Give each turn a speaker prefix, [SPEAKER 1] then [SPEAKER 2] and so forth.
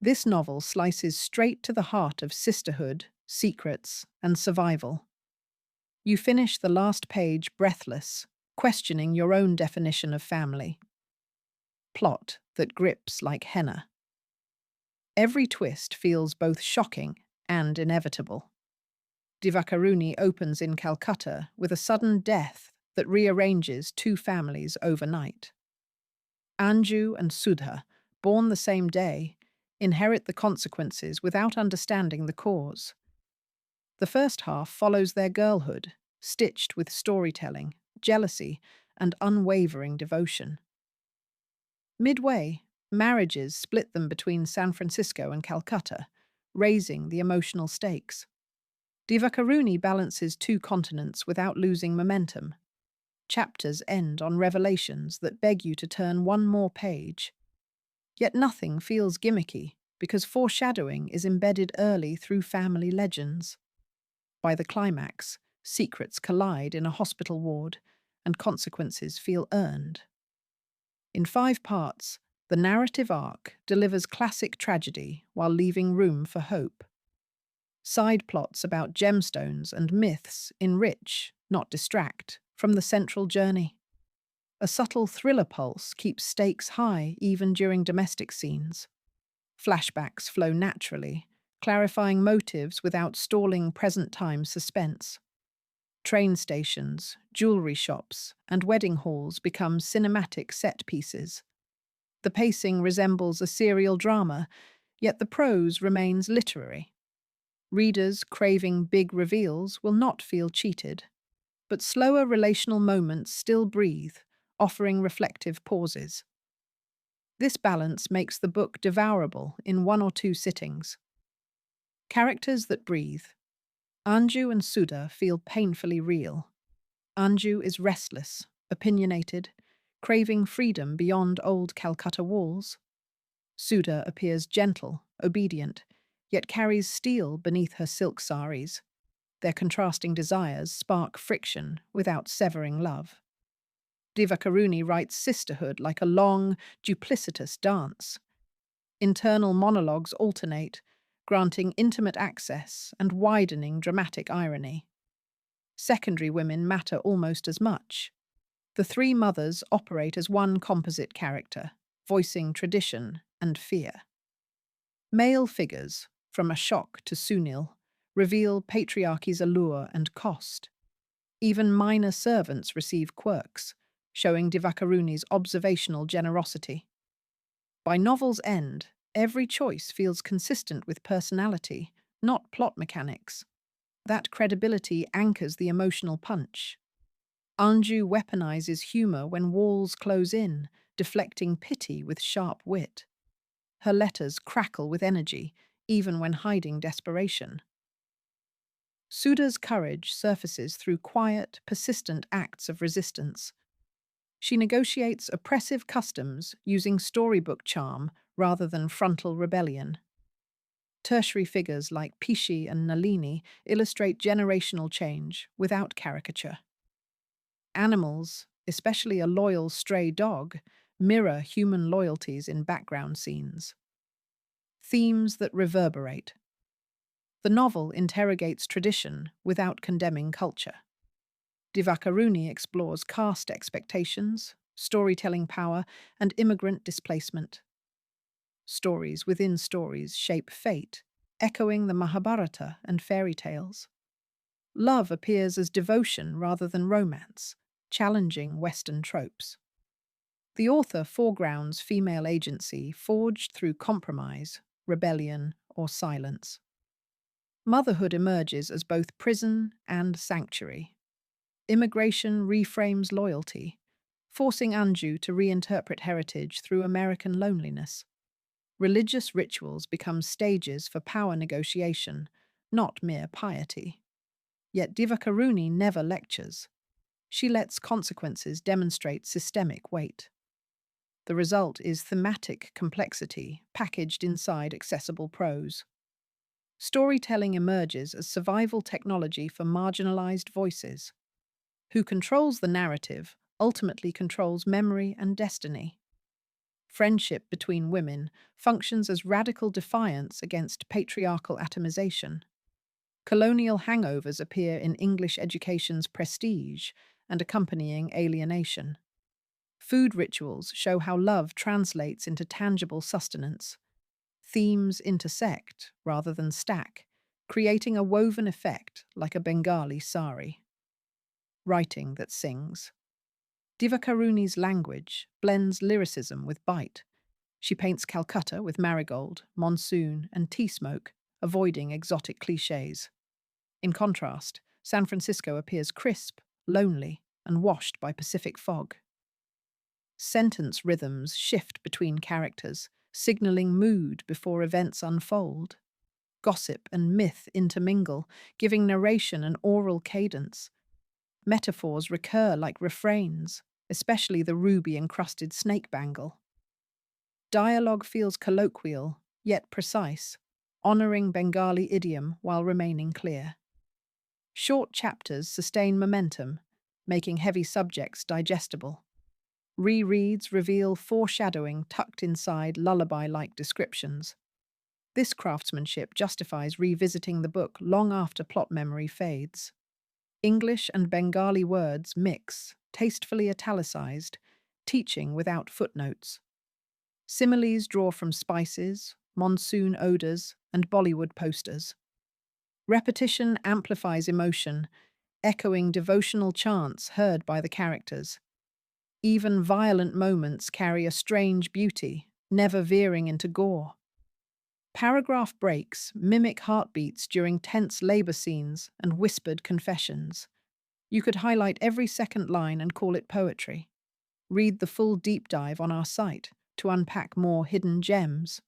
[SPEAKER 1] This novel slices straight to the heart of sisterhood, secrets, and survival. You finish the last page breathless, questioning your own definition of family. Plot that grips like henna. Every twist feels both shocking and inevitable. Divakaruni opens in Calcutta with a sudden death that rearranges two families overnight. Anju and Sudha, born the same day, inherit the consequences without understanding the cause. The first half follows their girlhood, stitched with storytelling, jealousy, and unwavering devotion. Midway, marriages split them between San Francisco and Calcutta, raising the emotional stakes. Divakaruni balances two continents without losing momentum. Chapters end on revelations that beg you to turn one more page. Yet nothing feels gimmicky, because foreshadowing is embedded early through family legends. By the climax, secrets collide in a hospital ward, and consequences feel earned. In 5 parts, the narrative arc delivers classic tragedy while leaving room for hope. Side plots about gemstones and myths enrich, not distract, from the central journey. A subtle thriller pulse keeps stakes high even during domestic scenes. Flashbacks flow naturally, clarifying motives without stalling present-time suspense. Train stations, jewelry shops, and wedding halls become cinematic set pieces. The pacing resembles a serial drama, yet the prose remains literary. Readers craving big reveals will not feel cheated, but slower relational moments still breathe, offering reflective pauses. This balance makes the book devourable in 1 or 2 sittings. Characters that breathe. Anju and Sudha feel painfully real. Anju is restless, opinionated, craving freedom beyond old Calcutta walls. Sudha appears gentle, obedient, yet carries steel beneath her silk saris. Their contrasting desires spark friction without severing love. Divakaruni writes sisterhood like a long, duplicitous dance. Internal monologues alternate, granting intimate access and widening dramatic irony. Secondary women matter almost as much. The 3 mothers operate as one composite character, voicing tradition and fear. Male figures, from Ashok to Sunil, reveal patriarchy's allure and cost. Even minor servants receive quirks, showing Divakaruni's observational generosity. By novel's end, every choice feels consistent with personality, not plot mechanics. That credibility anchors the emotional punch. Anju weaponizes humor when walls close in, deflecting pity with sharp wit. Her letters crackle with energy, even when hiding desperation. Sudha's courage surfaces through quiet, persistent acts of resistance. She negotiates oppressive customs using storybook charm rather than frontal rebellion. Tertiary figures like Pishi and Nalini illustrate generational change without caricature. Animals, especially a loyal stray dog, mirror human loyalties in background scenes. Themes that reverberate. The novel interrogates tradition without condemning culture. Divakaruni explores caste expectations, storytelling power, and immigrant displacement. Stories within stories shape fate, echoing the Mahabharata and fairy tales. Love appears as devotion rather than romance, challenging Western tropes. The author foregrounds female agency forged through compromise, rebellion, or silence. Motherhood emerges as both prison and sanctuary. Immigration reframes loyalty, forcing Anju to reinterpret heritage through American loneliness. Religious rituals become stages for power negotiation, not mere piety. Yet Divakaruni never lectures. She lets consequences demonstrate systemic weight. The result is thematic complexity packaged inside accessible prose. Storytelling emerges as survival technology for marginalized voices. Who controls the narrative ultimately controls memory and destiny. friendship between women functions as radical defiance against patriarchal atomization. Colonial hangovers appear in English education's prestige and accompanying alienation. Food rituals show how love translates into tangible sustenance. Themes intersect rather than stack, creating a woven effect like a Bengali sari. Writing that sings. Divakaruni's language blends lyricism with bite. She paints Calcutta with marigold, monsoon, and tea smoke, avoiding exotic cliches. In contrast, San Francisco appears crisp, lonely, and washed by Pacific fog. Sentence rhythms shift between characters, signaling mood before events unfold. Gossip and myth intermingle, giving narration an oral cadence. Metaphors recur like refrains, especially the ruby-encrusted snake bangle. Dialogue feels colloquial, yet precise, honoring Bengali idiom while remaining clear. Short chapters sustain momentum, making heavy subjects digestible. Rereads reveal foreshadowing tucked inside lullaby-like descriptions. This craftsmanship justifies revisiting the book long after plot memory fades. English and Bengali words mix, tastefully italicized, teaching without footnotes. Similes draw from spices, monsoon odors, and Bollywood posters. Repetition amplifies emotion, echoing devotional chants heard by the characters. Even violent moments carry a strange beauty, never veering into gore. Paragraph breaks mimic heartbeats during tense labor scenes and whispered confessions. You could highlight every second line and call it poetry. Read the full deep dive on our site to unpack more hidden gems.